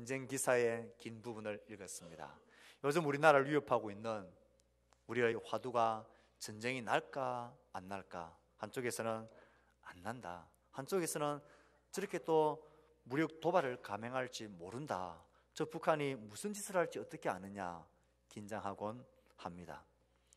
전쟁 기사의 긴 부분을 읽었습니다. 요즘 우리나라를 위협하고 있는 우리의 화두가 전쟁이 날까 안 날까, 한쪽에서는 안 난다, 한쪽에서는 저렇게 또 무력 도발을 감행할지 모른다, 저 북한이 무슨 짓을 할지 어떻게 아느냐, 긴장하곤 합니다.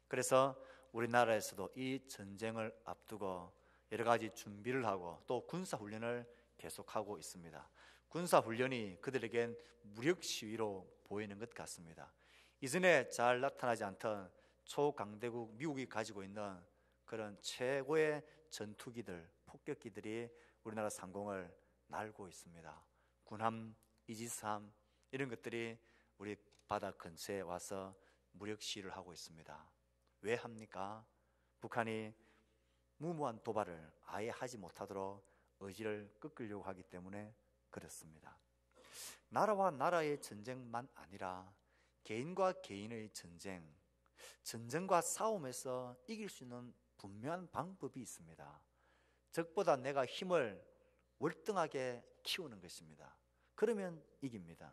그래서 우리나라에서도 이 전쟁을 앞두고 여러 가지 준비를 하고 또 군사훈련을 계속하고 있습니다. 군사훈련이 그들에겐 무력 시위로 보이는 것 같습니다. 이전에 잘 나타나지 않던 초강대국 미국이 가지고 있는 그런 최고의 전투기들, 폭격기들이 우리나라 상공을 날고 있습니다. 군함, 이지스함 이런 것들이 우리 바다 근처에 와서 무력 시위를 하고 있습니다. 왜 합니까? 북한이 무모한 도발을 아예 하지 못하도록 의지를 꺾으려고 하기 때문에 그렇습니다. 나라와 나라의 전쟁만 아니라 개인과 개인의 전쟁, 전쟁과 싸움에서 이길 수 있는 분명한 방법이 있습니다. 적보다 내가 힘을 월등하게 키우는 것입니다. 그러면 이깁니다.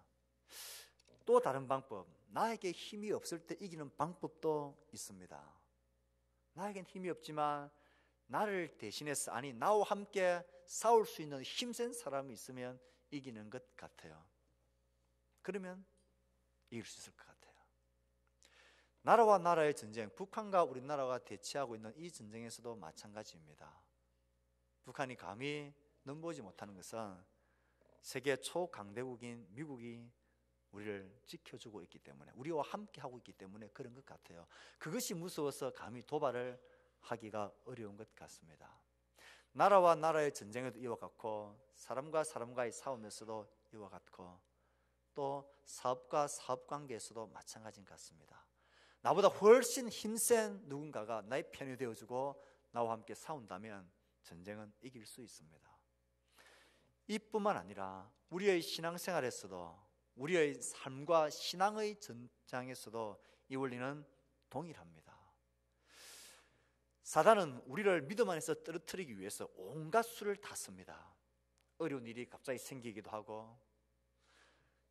또 다른 방법, 나에게 힘이 없을 때 이기는 방법도 있습니다. 나에겐 힘이 없지만 나를 대신해서, 아니 나와 함께 싸울 수 있는 힘센 사람이 있으면 이기는 것 같아요. 그러면 이길 수 있을 것 같아요. 나라와 나라의 전쟁, 북한과 우리나라가 대치하고 있는 이 전쟁에서도 마찬가지입니다. 북한이 감히 넘보지 못하는 것은 세계 초강대국인 미국이 우리를 지켜주고 있기 때문에, 우리와 함께 하고 있기 때문에 그런 것 같아요. 그것이 무서워서 감히 도발을 하기가 어려운 것 같습니다. 나라와 나라의 전쟁에도 이와 같고, 사람과 사람과의 싸움에서도 이와 같고, 또 사업과 사업관계에서도 마찬가지인 것 같습니다. 나보다 훨씬 힘센 누군가가 나의 편이 되어주고 나와 함께 싸운다면 전쟁은 이길 수 있습니다. 이뿐만 아니라 우리의 신앙생활에서도, 우리의 삶과 신앙의 전장에서도 이 원리는 동일합니다. 사단은 우리를 믿음 안에서 떨어뜨리기 위해서 온갖 수를 다 씁니다. 어려운 일이 갑자기 생기기도 하고,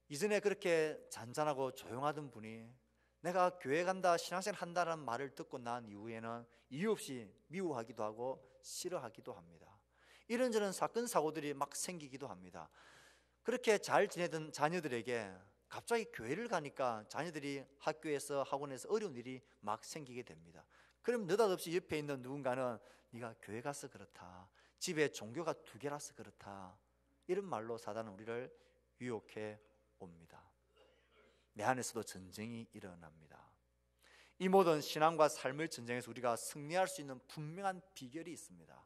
이전에 그렇게 잔잔하고 조용하던 분이 내가 교회 간다, 신앙생활 한다는 말을 듣고 난 이후에는 이유 없이 미워하기도 하고 싫어하기도 합니다. 이런저런 사건 사고들이 막 생기기도 합니다. 그렇게 잘 지내던 자녀들에게 갑자기 교회를 가니까 자녀들이 학교에서 학원에서 어려운 일이 막 생기게 됩니다. 그럼 느닷없이 옆에 있는 누군가는 네가 교회 가서 그렇다, 집에 종교가 2개라서 그렇다, 이런 말로 사단은 우리를 유혹해 옵니다. 내 안에서도 전쟁이 일어납니다. 이 모든 신앙과 삶의 전쟁에서 우리가 승리할 수 있는 분명한 비결이 있습니다.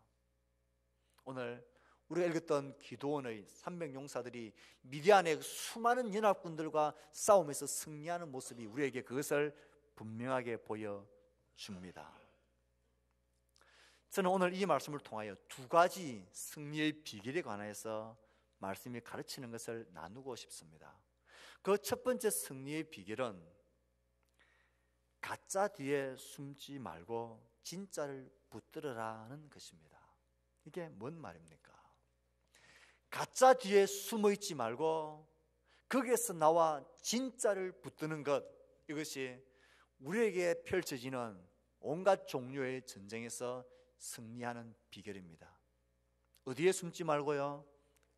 오늘 우리가 읽었던 기도원의 300용사들이 미디안의 수많은 연합군들과 싸움에서 승리하는 모습이 우리에게 그것을 분명하게 보여줍니다. 저는 오늘 이 말씀을 통하여 2가지 승리의 비결에 관해서 말씀이 가르치는 것을 나누고 싶습니다. 그 첫 번째 승리의 비결은 가짜 뒤에 숨지 말고 진짜를 붙들으라는 것입니다. 이게 뭔 말입니까? 가짜 뒤에 숨어 있지 말고 거기에서 나와 진짜를 붙드는 것, 이것이 우리에게 펼쳐지는 온갖 종류의 전쟁에서 승리하는 비결입니다. 어디에 숨지 말고요?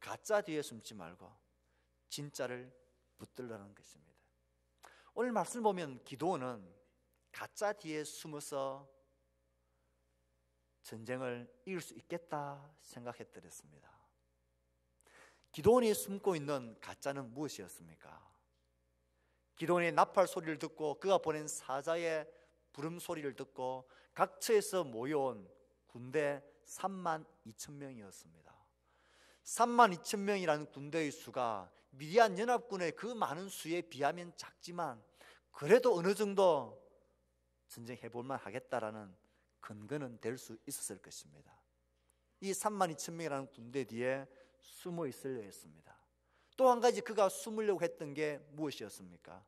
가짜 뒤에 숨지 말고 진짜를 붙들라는 것입니다. 오늘 말씀 보면 기도원은 가짜 뒤에 숨어서 전쟁을 이길 수 있겠다 생각했더랬습니다. 기도원이 숨고 있는 가짜는 무엇이었습니까? 기도원의 나팔 소리를 듣고 그가 보낸 사자의 부름 소리를 듣고 각처에서 모여온 군대 32,000명이었습니다. 32,000명이라는 군대의 수가 미디안 연합군의 그 많은 수에 비하면 작지만 그래도 어느 정도 전쟁해볼만 하겠다라는 근거는 될 수 있었을 것입니다. 이 32,000명이라는 군대 뒤에 숨어 있으려 했습니다. 또 한 가지 그가 숨으려고 했던 게 무엇이었습니까?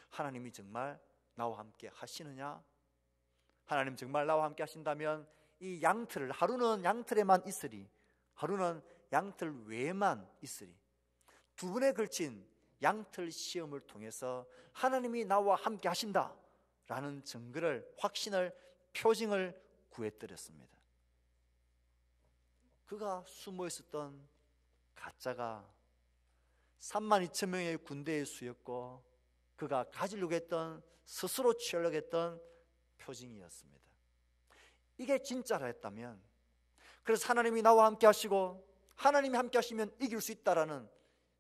하나님이 정말 나와 함께 하시느냐? 하나님 정말 나와 함께 하신다면 이 양틀을, 하루는 양틀에만 있으리, 하루는 양틀 외에만 있으리, 2번에 걸친 양털 시험을 통해서 하나님이 나와 함께 하신다라는 증거를, 확신을, 표징을 구해드렸습니다. 그가 숨어 있었던 가짜가 32,000명의 군대의 수였고, 그가 가지려고 했던, 스스로 취하려고 했던 표징이었습니다. 이게 진짜라 했다면, 그래서 하나님이 나와 함께 하시고 하나님이 함께 하시면 이길 수 있다라는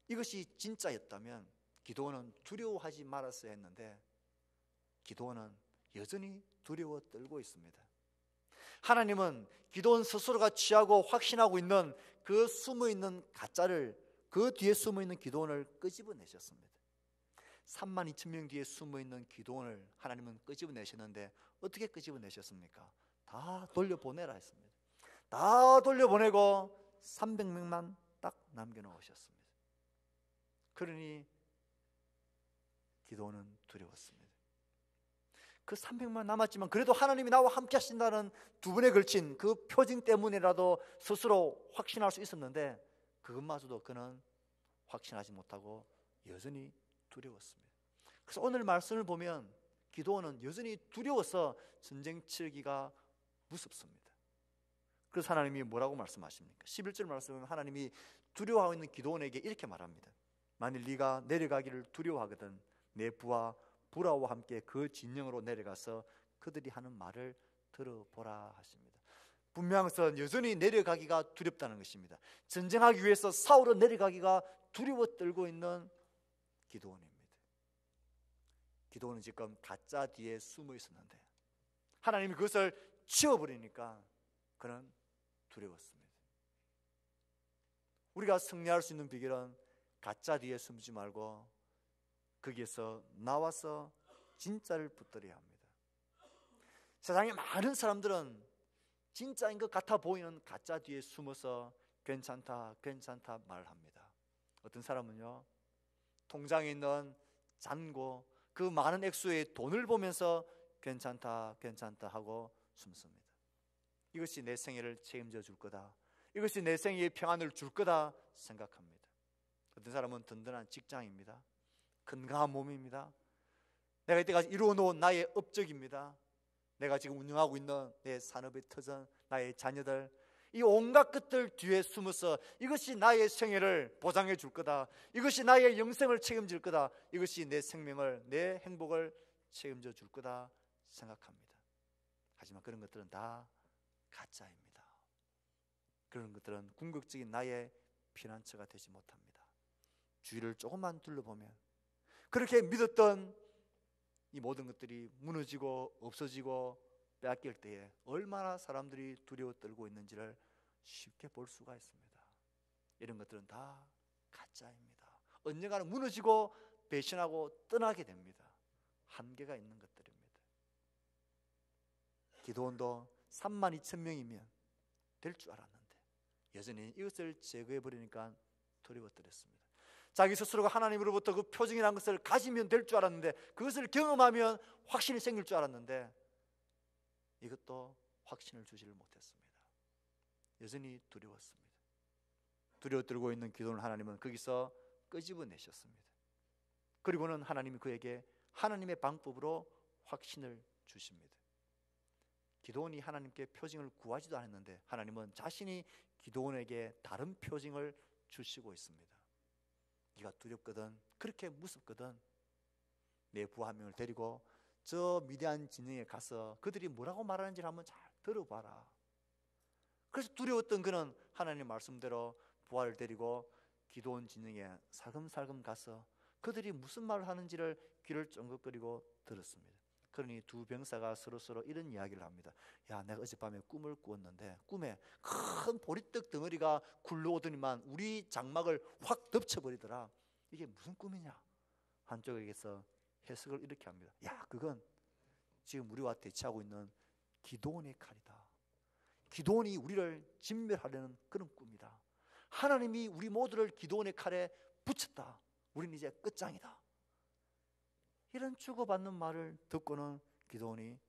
이것이 진짜였다면 기드온은 두려워하지 말았어야 했는데, 기드온은 여전히 두려워 떨고 있습니다. 하나님은 기드온 스스로가 취하고 확신하고 있는 그 숨어있는 가짜를, 그 뒤에 숨어있는 기드온을 끄집어내셨습니다. 32,000명 뒤에 숨어있는 기드온을 하나님은 끄집어내셨는데, 어떻게 끄집어내셨습니까? 다 돌려보내라 했습니다. 다 돌려보내고 300명만 딱 남겨놓으셨습니다. 그러니 기드온은 두려웠습니다. 그 300만 남았지만 그래도 하나님이 나와 함께 하신다는 두 번에 걸친 그 표징 때문이라도 스스로 확신할 수 있었는데, 그것마저도 그는 확신하지 못하고 여전히 두려웠습니다. 그래서 오늘 말씀을 보면 기드온은 여전히 두려워서 전쟁 치르기가 무섭습니다. 그래서 하나님이 뭐라고 말씀하십니까? 11절 말씀은 하나님이 두려워하고 있는 기드온에게 이렇게 말합니다. 만일 네가 내려가기를 두려워하거든 내 부하 부라와 함께 그 진영으로 내려가서 그들이 하는 말을 들어보라 하십니다. 분명한 것은 여전히 내려가기가 두렵다는 것입니다. 전쟁하기 위해서 싸우러 내려가기가 두려워 떨고 있는 기드온입니다. 기드온은 지금 가짜 뒤에 숨어 있었는데 하나님이 그것을 치워버리니까 그는 두려웠습니다. 우리가 승리할 수 있는 비결은 가짜 뒤에 숨지 말고 거기에서 나와서 진짜를 붙들어야 합니다. 세상에 많은 사람들은 진짜인 것 같아 보이는 가짜 뒤에 숨어서 괜찮다 괜찮다 말합니다. 어떤 사람은요, 통장에 있는 잔고 그 많은 액수의 돈을 보면서 괜찮다 괜찮다 하고 숨습니다. 이것이 내 생애를 책임져 줄 거다, 이것이 내 생애의 평안을 줄 거다 생각합니다. 어떤 사람은 든든한 직장입니다. 건강한 몸입니다. 내가 이때까지 이루어놓은 나의 업적입니다. 내가 지금 운영하고 있는 내 산업의 터전, 나의 자녀들, 이 온갖 것들 뒤에 숨어서 이것이 나의 생애를 보장해 줄 거다, 이것이 나의 영생을 책임질 거다, 이것이 내 생명을, 내 행복을 책임져 줄 거다 생각합니다. 하지만 그런 것들은 다 가짜입니다. 그런 것들은 궁극적인 나의 피난처가 되지 못합니다. 주위를 조금만 둘러보면 그렇게 믿었던 이 모든 것들이 무너지고 없어지고 빼앗길 때에 얼마나 사람들이 두려워 떨고 있는지를 쉽게 볼 수가 있습니다. 이런 것들은 다 가짜입니다. 언젠가는 무너지고 배신하고 떠나게 됩니다. 한계가 있는 것들입니다. 기드온도 32,000명이면 될 줄 알았는데 여전히 이것을 제거해버리니까 두려워뜨렸습니다. 자기 스스로가 하나님으로부터 그 표징이라는 것을 가지면 될 줄 알았는데, 그것을 경험하면 확신이 생길 줄 알았는데 이것도 확신을 주지를 못했습니다. 여전히 두려웠습니다. 두려워 떨고 있는 기드온을 하나님은 거기서 끄집어내셨습니다. 그리고는 하나님이 그에게 하나님의 방법으로 확신을 주십니다. 기드온이 하나님께 표징을 구하지도 않았는데 하나님은 자신이 기드온에게 다른 표징을 주시고 있습니다. 네가 두렵거든, 그렇게 무섭거든, 내 부하 한 명을 데리고 저 미디안 진영에 가서 그들이 뭐라고 말하는지를 한번 잘 들어봐라. 그래서 두려웠던 그는 하나님 말씀대로 부하를 데리고 기드온 진영에 살금살금 가서 그들이 무슨 말을 하는지를 귀를 쫑긋거리고 들었습니다. 그러니 두 병사가 서로 이런 이야기를 합니다. 야, 내가 어젯밤에 꿈을 꾸었는데 꿈에 큰 보리떡 덩어리가 굴러오더니만 우리 장막을 확 덮쳐버리더라. 이게 무슨 꿈이냐? 한쪽에서 해석을 이렇게 합니다. 야, 그건 지금 우리와 대치하고 있는 기드온의 칼이다. 기드온이 우리를 진멸하려는 그런 꿈이다. 하나님이 우리 모두를 기드온의 칼에 붙였다. 우리는 이제 끝장이다. 이런 주고받는 말을 듣고는 기드온이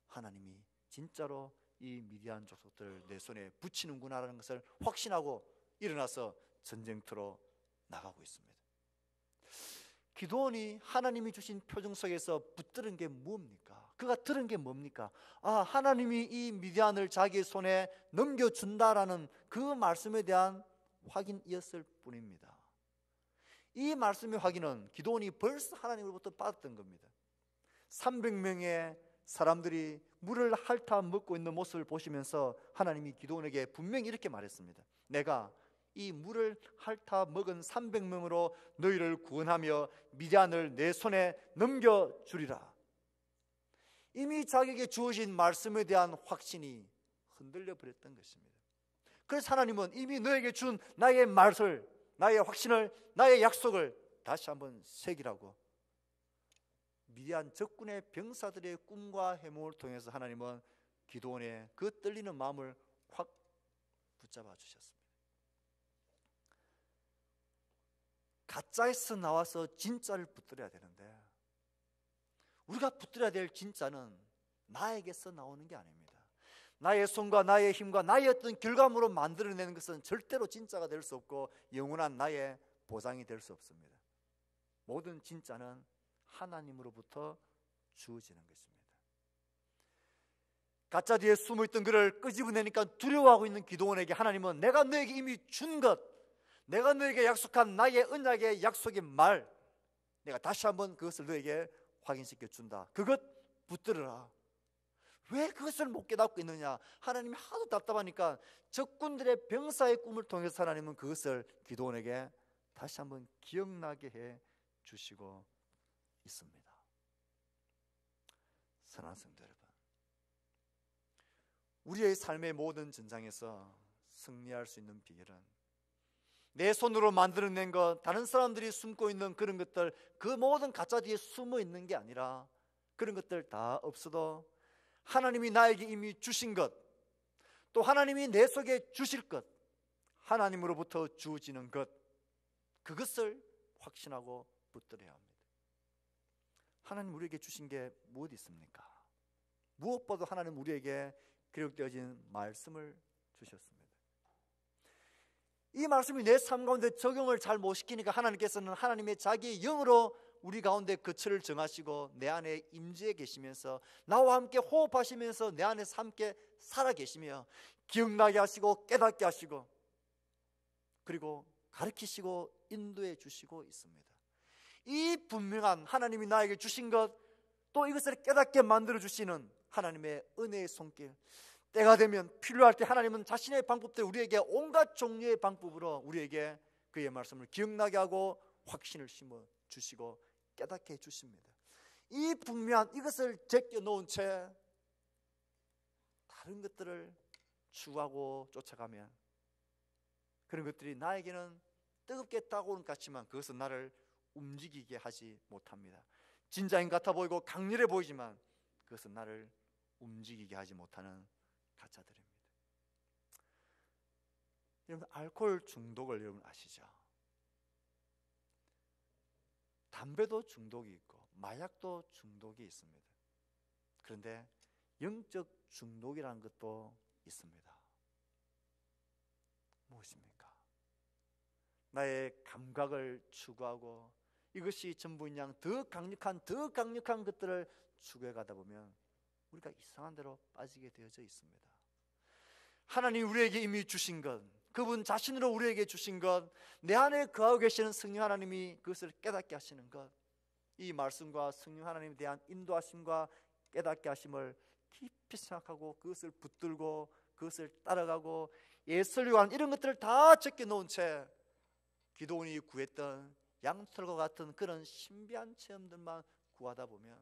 하나님이 진짜로 이 미디안 족속들을 내 손에 붙이는구나라는 것을 확신하고 일어나서 전쟁터로 나가고 있습니다. 기도원이 하나님이 주신 표정 속에서 붙들은 게 뭡니까? 그가 들은 게 뭡니까? 아, 하나님이 이 미디안을 자기 손에 넘겨준다라는 그 말씀에 대한 확인이었을 뿐입니다. 이 말씀의 확인은 기도원이 벌써 하나님으로부터 받았던 겁니다. 300명의 사람들이 물을 핥아 먹고 있는 모습을 보시면서 하나님이 기도원에게 분명히 이렇게 말했습니다. 내가 이 물을 핥아 먹은 300명으로 너희를 구원하며 미디안을 내 손에 넘겨주리라. 이미 자기에게 주어진 말씀에 대한 확신이 흔들려 버렸던 것입니다. 그래서 하나님은 이미 너에게 준 나의 말을, 나의 확신을, 나의 약속을 다시 한번 새기라고 미디안 적군의 병사들의 꿈과 해몽을 통해서 하나님은 기도원의 그 떨리는 마음을 확 붙잡아 주셨습니다. 가짜에서 나와서 진짜를 붙들어야 되는데 우리가 붙들어야 될 진짜는 나에게서 나오는 게 아닙니다. 나의 손과 나의 힘과 나의 어떤 결과물로 만들어내는 것은 절대로 진짜가 될 수 없고 영원한 나의 보장이 될 수 없습니다. 모든 진짜는 하나님으로부터 주어지는 것입니다. 가짜 뒤에 숨어있던 그를 끄집어내니까 두려워하고 있는 기도원에게 하나님은 내가 너에게 이미 준 것, 내가 너에게 약속한 나의 언약의 약속의 말, 내가 다시 한번 그것을 너에게 확인시켜 준다. 그것 붙들어라. 왜 그것을 못 깨닫고 있느냐? 하나님이 하도 답답하니까 적군들의 병사의 꿈을 통해서 하나님은 그것을 기도원에게 다시 한번 기억나게 해 주시고 있습니다. 사랑하는 성도 여러분, 우리의 삶의 모든 전장에서 승리할 수 있는 비결은 내 손으로 만들어낸 것, 다른 사람들이 숨고 있는 그런 것들, 그 모든 가짜 뒤에 숨어 있는 게 아니라 그런 것들 다 없어도 하나님이 나에게 이미 주신 것, 또 하나님이 내 속에 주실 것, 하나님으로부터 주어지는 것, 그것을 확신하고 붙들어야 합니다. 하나님 우리에게 주신 게 무엇이 있습니까? 무엇보다 하나님 우리에게 기록되어진 말씀을 주셨습니다. 이 말씀이 내 삶 가운데 적용을 잘 못 시키니까 하나님께서는 하나님의 자기의 영으로 우리 가운데 거처를 정하시고 내 안에 임재해 계시면서 나와 함께 호흡하시면서 내 안에서 함께 살아 계시며 기억나게 하시고 깨닫게 하시고 그리고 가르치시고 인도해 주시고 있습니다. 이 분명한 하나님이 나에게 주신 것, 또 이것을 깨닫게 만들어 주시는 하나님의 은혜의 손길, 때가 되면 필요할 때 하나님은 자신의 방법대로 우리에게 온갖 종류의 방법으로 우리에게 그의 말씀을 기억나게 하고 확신을 심어 주시고 깨닫게 해 주십니다. 이 분명한 이것을 제껴 놓은 채 다른 것들을 추구하고 쫓아가면 그런 것들이 나에게는 뜨겁게 다가오는 것 같지만 그것은 나를 움직이게 하지 못합니다. 진짜인 것 같아 보이고 강렬해 보이지만 그것은 나를 움직이게 하지 못하는 가짜들입니다. 여러분, 알코올 중독을 여러분 아시죠? 담배도 중독이 있고 마약도 중독이 있습니다. 그런데 영적 중독이라는 것도 있습니다. 무엇입니까? 나의 감각을 추구하고 이것이 전부인 양 더 강력한 것들을 추구해 가다 보면 우리가 이상한 대로 빠지게 되어져 있습니다. 하나님 우리에게 이미 주신 것, 그분 자신으로 우리에게 주신 것, 내 안에 거하고 계시는 성령 하나님이 그것을 깨닫게 하시는 것, 이 말씀과 성령 하나님에 대한 인도하심과 깨닫게 하심을 깊이 생각하고 그것을 붙들고 그것을 따라가고 예술과 하는 이런 것들을 다 적게 놓은 채 기도원이 구했던 양털과 같은 그런 신비한 체험들만 구하다 보면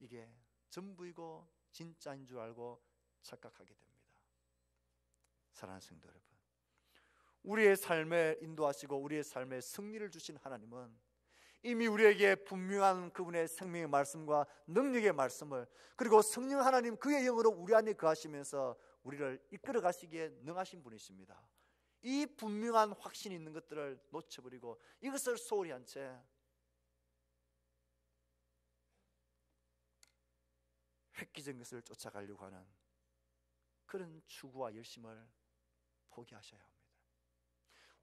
이게 전부이고 진짜인 줄 알고 착각하게 됩니다. 사랑하는 성도 여러분, 우리의 삶에 인도하시고 우리의 삶에 승리를 주신 하나님은 이미 우리에게 분명한 그분의 생명의 말씀과 능력의 말씀을, 그리고 성령 하나님 그의 영으로 우리 안에 거하시면서 우리를 이끌어 가시기에 능하신 분이십니다. 이 분명한 확신이 있는 것들을 놓쳐버리고 이것을 소홀히 한 채 획기적인 것을 쫓아가려고 하는 그런 추구와 열심을 포기하셔야 합니다.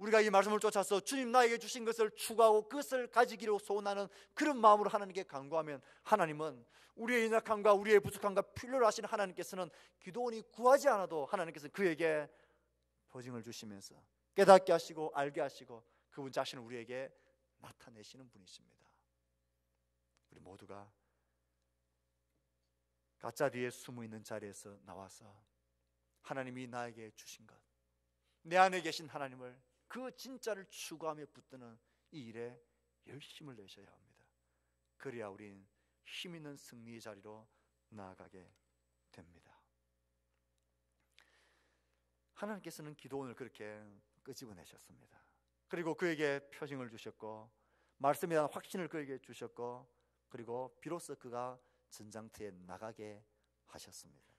우리가 이 말씀을 쫓아서 주님 나에게 주신 것을 추구하고 그것을 가지기로 소원하는 그런 마음으로 하나님께 간구하면 하나님은 우리의 연약함과 우리의 부족함과 필요로 하시는 하나님께서는 기도원이 구하지 않아도 하나님께서는 그에게 보증을 주시면서 깨닫게 하시고 알게 하시고 그분 자신을 우리에게 나타내시는 분이십니다. 우리 모두가 가짜 뒤에 숨어있는 자리에서 나와서 하나님이 나에게 주신 것, 내 안에 계신 하나님을 그 진짜를 추구하며 붙드는 이 일에 열심을 내셔야 합니다. 그래야 우린 힘있는 승리의 자리로 나아가게 됩니다. 하나님께서는 기도원을 그렇게 끄집어내셨습니다. 그리고 그에게 표징을 주셨고 말씀에 대한 확신을 그에게 주셨고 그리고 비로소 그가 전장터에 나가게 하셨습니다.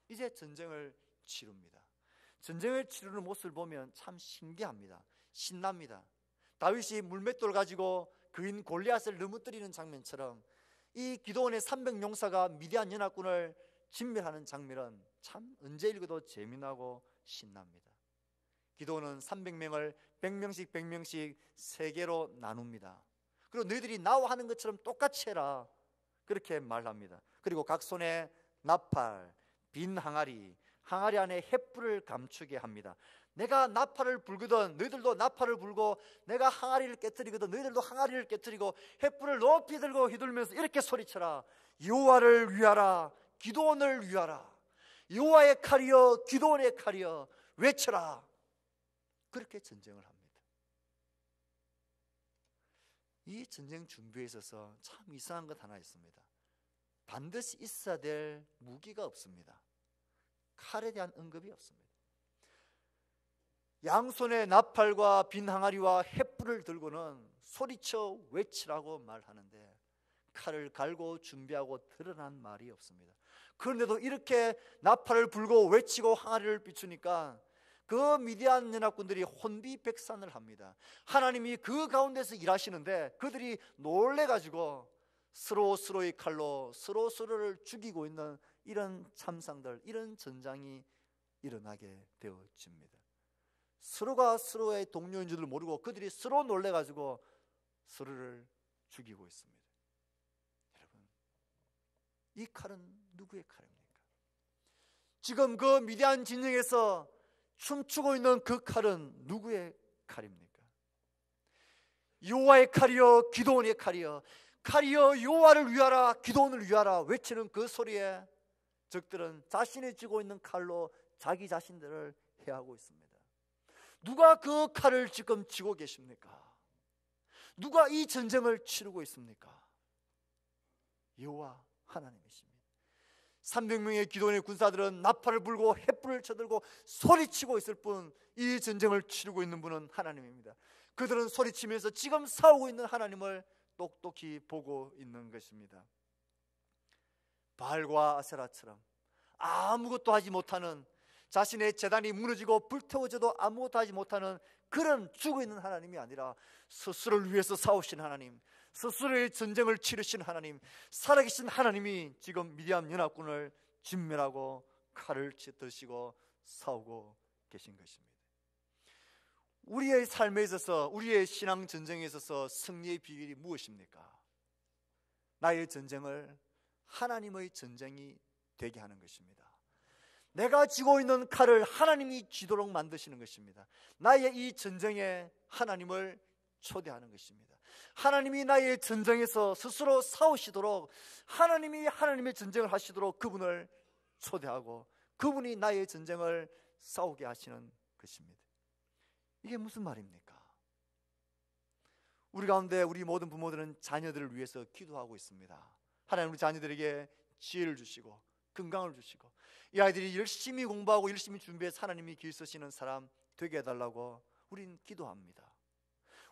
이제 전쟁을 치릅니다. 전쟁을 치르는 모습을 보면 참 신기합니다. 신납니다. 다윗이 물맷돌 가지고 그인 골리앗을 넘어뜨리는 장면처럼 이 기도원의 300용사가 미디안 연합군을 진멸하는 장면은 참 언제 읽어도 재미나고 신납니다. 기도원은 300명을 100명씩 100명씩 세 개로 나눕니다. 그리고 너희들이 나와 하는 것처럼 똑같이 해라 그렇게 말합니다. 그리고 각 손에 나팔, 빈 항아리 안에 횃불을 감추게 합니다. 내가 나팔을 불거든 너희들도 나팔을 불고 내가 항아리를 깨뜨리거든 너희들도 항아리를 깨뜨리고 횃불을 높이 들고 휘둘면서 이렇게 소리쳐라. 여호와를 위하라. 기도원을 위하라. 여호와의 칼이여 기도원의 칼이여 외쳐라. 그렇게 전쟁을 합니다. 이 전쟁 준비에 있어서 참 이상한 것 하나 있습니다. 반드시 있어야 될 무기가 없습니다. 칼에 대한 언급이 없습니다. 양손에 나팔과 빈 항아리와 횃불을 들고는 소리쳐 외치라고 말하는데 칼을 갈고 준비하고 드러난 말이 없습니다. 그런데도 이렇게 나팔을 불고 외치고 항아리를 비추니까 그 미디안 연합군들이 혼비백산을 합니다. 하나님이 그 가운데서 일하시는데 그들이 놀래가지고 서로의 칼로 서로를 죽이고 있는 이런 참상들, 이런 전장이 일어나게 되어집니다. 서로가 서로의 동료인 줄을 모르고 그들이 서로 놀래가지고 서로를 죽이고 있습니다. 여러분, 이 칼은 누구의 칼입니까? 지금 그 미디안 진영에서 춤추고 있는 그 칼은 누구의 칼입니까? 여호와의 칼이여 기도원의 칼이여 칼이여 여호와를 위하라 기도원을 위하라 외치는 그 소리에 적들은 자신이 쥐고 있는 칼로 자기 자신들을 해하고 있습니다. 누가 그 칼을 지금 쥐고 계십니까? 누가 이 전쟁을 치르고 있습니까? 여호와 하나님이십니다. 300명의 기도원의 군사들은 나팔을 불고 횃불을 쳐들고 소리치고 있을 뿐 이 전쟁을 치르고 있는 분은 하나님입니다. 그들은 소리치면서 지금 싸우고 있는 하나님을 똑똑히 보고 있는 것입니다. 바알과 아세라처럼 아무것도 하지 못하는, 자신의 제단이 무너지고 불태워져도 아무것도 하지 못하는 그런 죽어있는 하나님이 아니라 스스로를 위해서 싸우신 하나님, 스스로의 전쟁을 치르신 하나님, 살아계신 하나님이 지금 미디안 연합군을 진멸하고 칼을 드시고 싸우고 계신 것입니다. 우리의 삶에 있어서, 우리의 신앙 전쟁에 있어서 승리의 비결이 무엇입니까? 나의 전쟁을 하나님의 전쟁이 되게 하는 것입니다. 내가 쥐고 있는 칼을 하나님이 쥐도록 만드시는 것입니다. 나의 이 전쟁에 하나님을 초대하는 것입니다. 하나님이 나의 전쟁에서 스스로 싸우시도록, 하나님이 하나님의 전쟁을 하시도록 그분을 초대하고 그분이 나의 전쟁을 싸우게 하시는 것입니다. 이게 무슨 말입니까? 우리 가운데 우리 모든 부모들은 자녀들을 위해서 기도하고 있습니다. 하나님 우리 자녀들에게 지혜를 주시고 건강을 주시고 이 아이들이 열심히 공부하고 열심히 준비해서 하나님이 길 쓰시는 사람 되게 해달라고 우리는 기도합니다.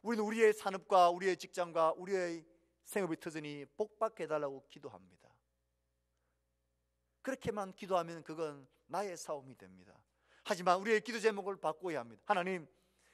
우리는 우리의 산업과 우리의 직장과 우리의 생업의 터전이 복받게 해달라고 기도합니다. 그렇게만 기도하면 그건 나의 싸움이 됩니다. 하지만 우리의 기도 제목을 바꿔야 합니다. 하나님,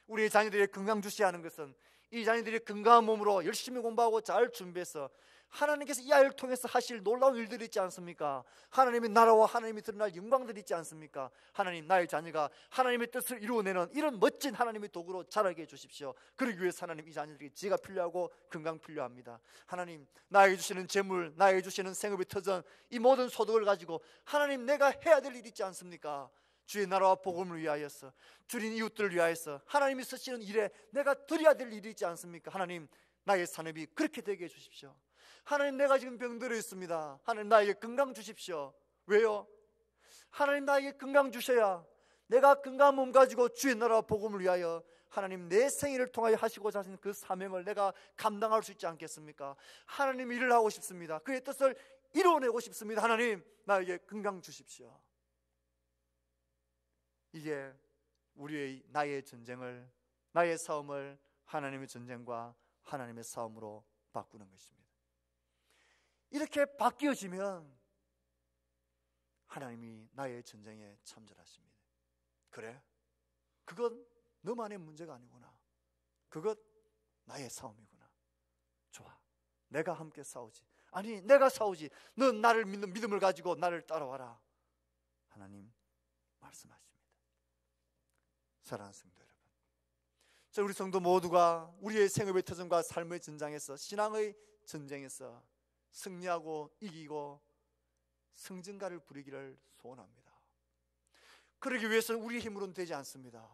우리의 자녀들의 건강 주시하는 것은 이 자녀들이 건강한 몸으로 열심히 공부하고 잘 준비해서 하나님께서 이 아이를 통해서 하실 놀라운 일들이 있지 않습니까? 하나님의 나라와 하나님이 드러날 영광들이 있지 않습니까? 하나님, 나의 자녀가 하나님의 뜻을 이루어내는 이런 멋진 하나님의 도구로 자라게 해주십시오. 그러기 위해서 하나님, 이 자녀들에게 지혜가 필요하고 건강 필요합니다. 하나님, 나에게 주시는 재물, 나에게 주시는 생업의 터전, 이 모든 소득을 가지고 하나님, 내가 해야 될 일이 있지 않습니까? 주의 나라와 복음을 위하여서, 주린 이웃들을 위하여서 하나님이 쓰시는 일에 내가 드려야 될 일이 있지 않습니까? 하나님, 나의 산업이 그렇게 되게 해주십시오. 하나님, 내가 지금 병들어 있습니다. 하나님, 나에게 건강 주십시오. 왜요? 하나님, 나에게 건강 주셔야 내가 건강한 몸 가지고 주의 나라와 복음을 위하여 하나님, 내 생일을 통하여 하시고자 하신 그 사명을 내가 감당할 수 있지 않겠습니까? 하나님, 일을 하고 싶습니다. 그의 뜻을 이루어내고 싶습니다. 하나님, 나에게 건강 주십시오. 이게 나의 전쟁을, 나의 싸움을 하나님의 전쟁과 하나님의 싸움으로 바꾸는 것입니다. 이렇게 바뀌어지면 하나님이 나의 전쟁에 참전하십니다. 그래? 그건 너만의 문제가 아니구나. 그것 나의 싸움이구나. 좋아, 내가 함께 싸우지. 아니, 내가 싸우지. 넌 나를 믿는 믿음을 가지고 나를 따라와라. 하나님 말씀하십니다. 사랑하는 성도 여러분, 우리 성도 모두가 우리의 생업의 터전과 삶의 전장에서, 신앙의 전쟁에서 승리하고 이기고 승전가를 부리기를 소원합니다. 그러기 위해서는 우리의 힘으로는 되지 않습니다.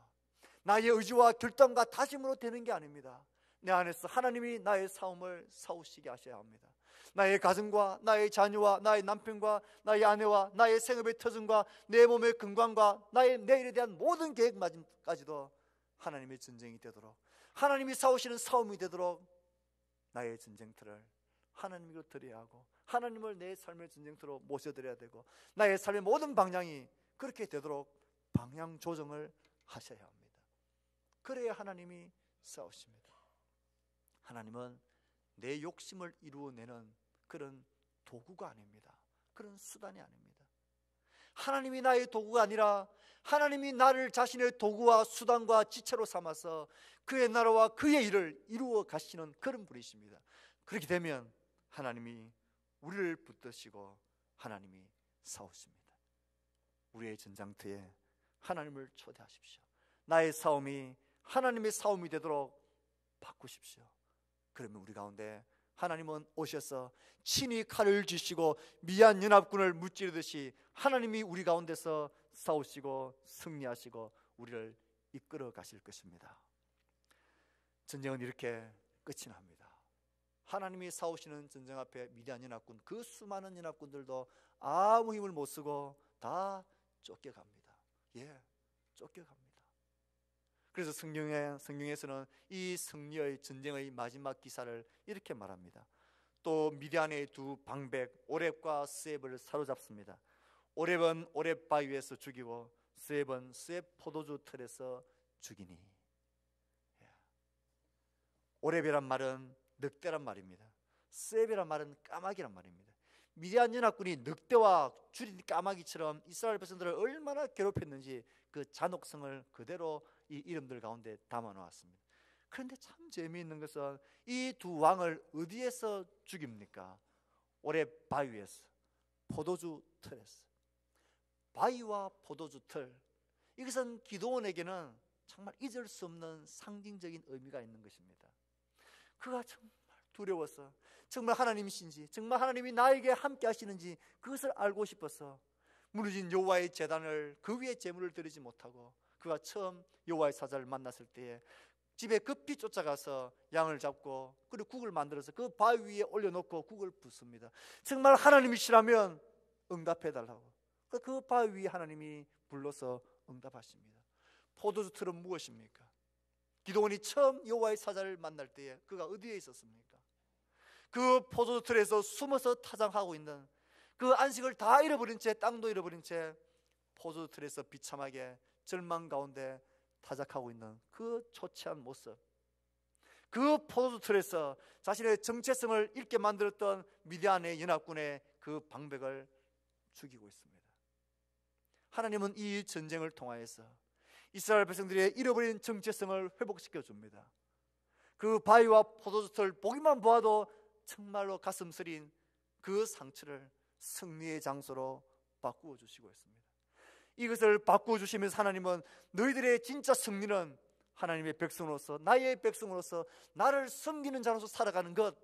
나의 의지와 결단과 다짐으로 되는 게 아닙니다. 내 안에서 하나님이 나의 싸움을 싸우시게 하셔야 합니다. 나의 가정과 나의 자녀와 나의 남편과 나의 아내와 나의 생업의 터전과 내 몸의 건강과 나의 내일에 대한 모든 계획까지도 하나님의 전쟁이 되도록, 하나님이 싸우시는 싸움이 되도록 나의 전쟁터를 하나님으로 드려야 하고, 하나님을 내 삶의 전쟁터로 모셔드려야 되고, 나의 삶의 모든 방향이 그렇게 되도록 방향 조정을 하셔야 합니다. 그래야 하나님이 싸우십니다. 하나님은 내 욕심을 이루어내는 그런 도구가 아닙니다. 그런 수단이 아닙니다. 하나님이 나의 도구가 아니라 하나님이 나를 자신의 도구와 수단과 지체로 삼아서 그의 나라와 그의 일을 이루어 가시는 그런 분이십니다. 그렇게 되면 하나님이 우리를 붙드시고 하나님이 싸우십니다. 우리의 전장터에 하나님을 초대하십시오. 나의 싸움이 하나님의 싸움이 되도록 바꾸십시오. 그러면 우리 가운데 하나님은 오셔서 친히 칼을 쥐시고 미얀 연합군을 무찌르듯이 하나님이 우리 가운데서 싸우시고 승리하시고 우리를 이끌어 가실 것입니다. 전쟁은 이렇게 끝이 납니다. 하나님이 싸우시는 전쟁 앞에 미디안 연합군, 그 수많은 연합군들도 아무 힘을 못 쓰고 다 쫓겨갑니다. 쫓겨갑니다. 그래서 성경에서는 이 승리의 전쟁의 마지막 기사를 이렇게 말합니다. 또 미디안의 두 방백 오렙과 스앱을 사로잡습니다. 오렙은 오렙 바위에서 죽이고 스앱은 스앱 포도주 틀에서 죽이니. 오렙이란 말은 늑대란 말입니다. 스앱이란 말은 까마귀란 말입니다. 미디안 연합군이 늑대와 줄인 까마귀처럼 이스라엘 백성들을 얼마나 괴롭혔는지 그 잔혹성을 그대로 이 이름들 가운데 담아 놓았습니다. 그런데 참 재미있는 것은 이 두 왕을 어디에서 죽입니까? 오렙 바위에서, 포도주 틀에서. 바위와 포도주 틀, 이것은 기드온에게는 정말 잊을 수 없는 상징적인 의미가 있는 것입니다. 그가 정말 두려워서, 정말 하나님이신지, 정말 하나님이 나에게 함께 하시는지 그것을 알고 싶어서 무너진 여호와의 제단을, 그 위에 제물을 드리지 못하고, 그가 처음 여호와의 사자를 만났을 때에 집에 급히 쫓아가서 양을 잡고 그리고 국을 만들어서 그 바위 위에 올려놓고 국을 붓습니다. 정말 하나님이시라면 응답해달라고. 그 바위 위에 하나님이 불러서 응답하십니다. 포도주 틀은 무엇입니까? 기드온이 처음 여호와의 사자를 만날 때에 그가 어디에 있었습니까? 그 포도주 틀에서 숨어서 타장하고 있는, 그 안식을 다 잃어버린 채, 땅도 잃어버린 채 포도주 틀에서 비참하게 절망 가운데 타작하고 있는 그 초췌한 모습, 그 포도주 틀에서 자신의 정체성을 잃게 만들었던 미디안의 연합군의 그 방백을 죽이고 있습니다. 하나님은 이 전쟁을 통하여서 이스라엘 백성들의 잃어버린 정체성을 회복시켜 줍니다. 그 바위와 포도주 틀 보기만 보아도 정말로 가슴 쓰린 그 상처를 승리의 장소로 바꾸어 주시고 있습니다. 이것을 바꾸어 주시면서 하나님은 너희들의 진짜 승리는 하나님의 백성으로서, 나의 백성으로서 나를 섬기는 자로서 살아가는 것,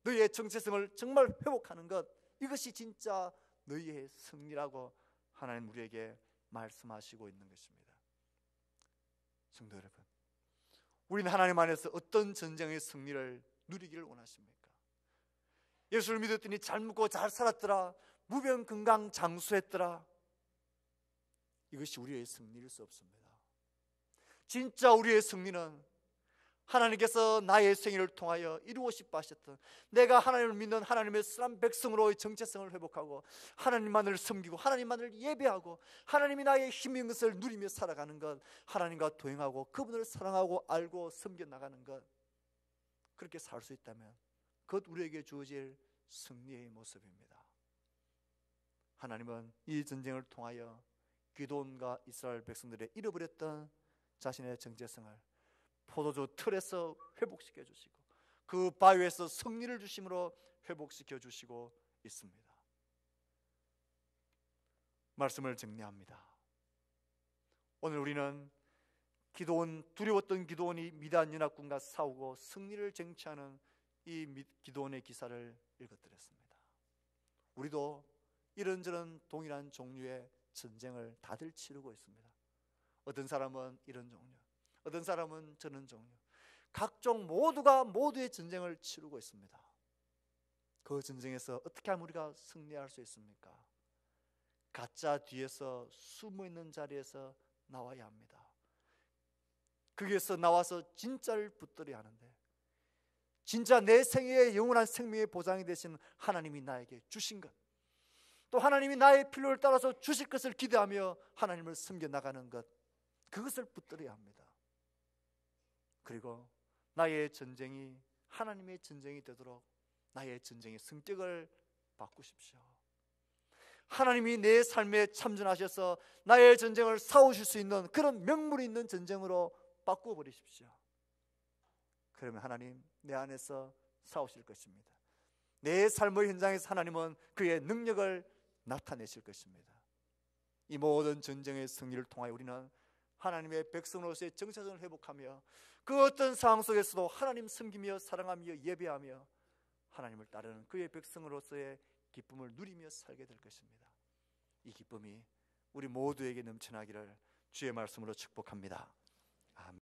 너희의 정체성을 정말 회복하는 것, 이것이 진짜 너희의 승리라고 하나님 우리에게 말씀하시고 있는 것입니다. 성도 여러분, 우리는 하나님 안에서 어떤 전쟁의 승리를 누리기를 원하십니까? 예수를 믿었더니 잘 먹고 잘 살았더라, 무병건강장수했더라, 이것이 우리의 승리일 수 없습니다. 진짜 우리의 승리는 하나님께서 나의 생애를 통하여 이루고 싶어 하셨던, 내가 하나님을 믿는 하나님의 선한 백성으로의 정체성을 회복하고 하나님만을 섬기고 하나님만을 예배하고 하나님이 나의 힘인 것을 누리며 살아가는 것, 하나님과 동행하고 그분을 사랑하고 알고 섬겨나가는 것, 그렇게 살 수 있다면 그것 우리에게 주어질 승리의 모습입니다. 하나님은 이 전쟁을 통하여 기드온과 이스라엘 백성들의 잃어버렸던 자신의 정체성을 포도주 틀에서 회복시켜 주시고 그 바위에서 승리를 주심으로 회복시켜 주시고 있습니다. 말씀을 정리합니다. 오늘 우리는 두려웠던 기드온이 미디안 연합군과 싸우고 승리를 쟁취하는 이 기드온의 기사를 읽어드렸습니다. 우리도 이런저런 동일한 종류의 전쟁을 다들 치르고 있습니다. 어떤 사람은 이런 종류, 어떤 사람은 저런 종류, 각종 모두의 전쟁을 치르고 있습니다. 그 전쟁에서 어떻게 하면 우리가 승리할 수 있습니까? 가짜 뒤에서 숨어있는 자리에서 나와야 합니다. 거기에서 나와서 진짜를 붙들어야 하는데, 진짜 내 생애의 영원한 생명의 보장이 되신 하나님이 나에게 주신 것, 또 하나님이 나의 필요를 따라서 주실 것을 기대하며 하나님을 섬겨나가는 것, 그것을 붙들어야 합니다. 그리고 나의 전쟁이 하나님의 전쟁이 되도록 나의 전쟁의 성격을 바꾸십시오. 하나님이 내 삶에 참전하셔서 나의 전쟁을 싸우실 수 있는 그런 명분이 있는 전쟁으로 바꾸어버리십시오. 그러면 하나님 내 안에서 싸우실 것입니다. 내 삶의 현장에서 하나님은 그의 능력을 나타내실 것입니다. 이 모든 전쟁의 승리를 통하여 우리는 하나님의 백성으로서의 정체성을 회복하며 그 어떤 상황 속에서도 하나님 섬기며 사랑하며 예배하며 하나님을 따르는 그의 백성으로서의 기쁨을 누리며 살게 될 것입니다. 이 기쁨이 우리 모두에게 넘쳐나기를 주의 말씀으로 축복합니다. 아멘.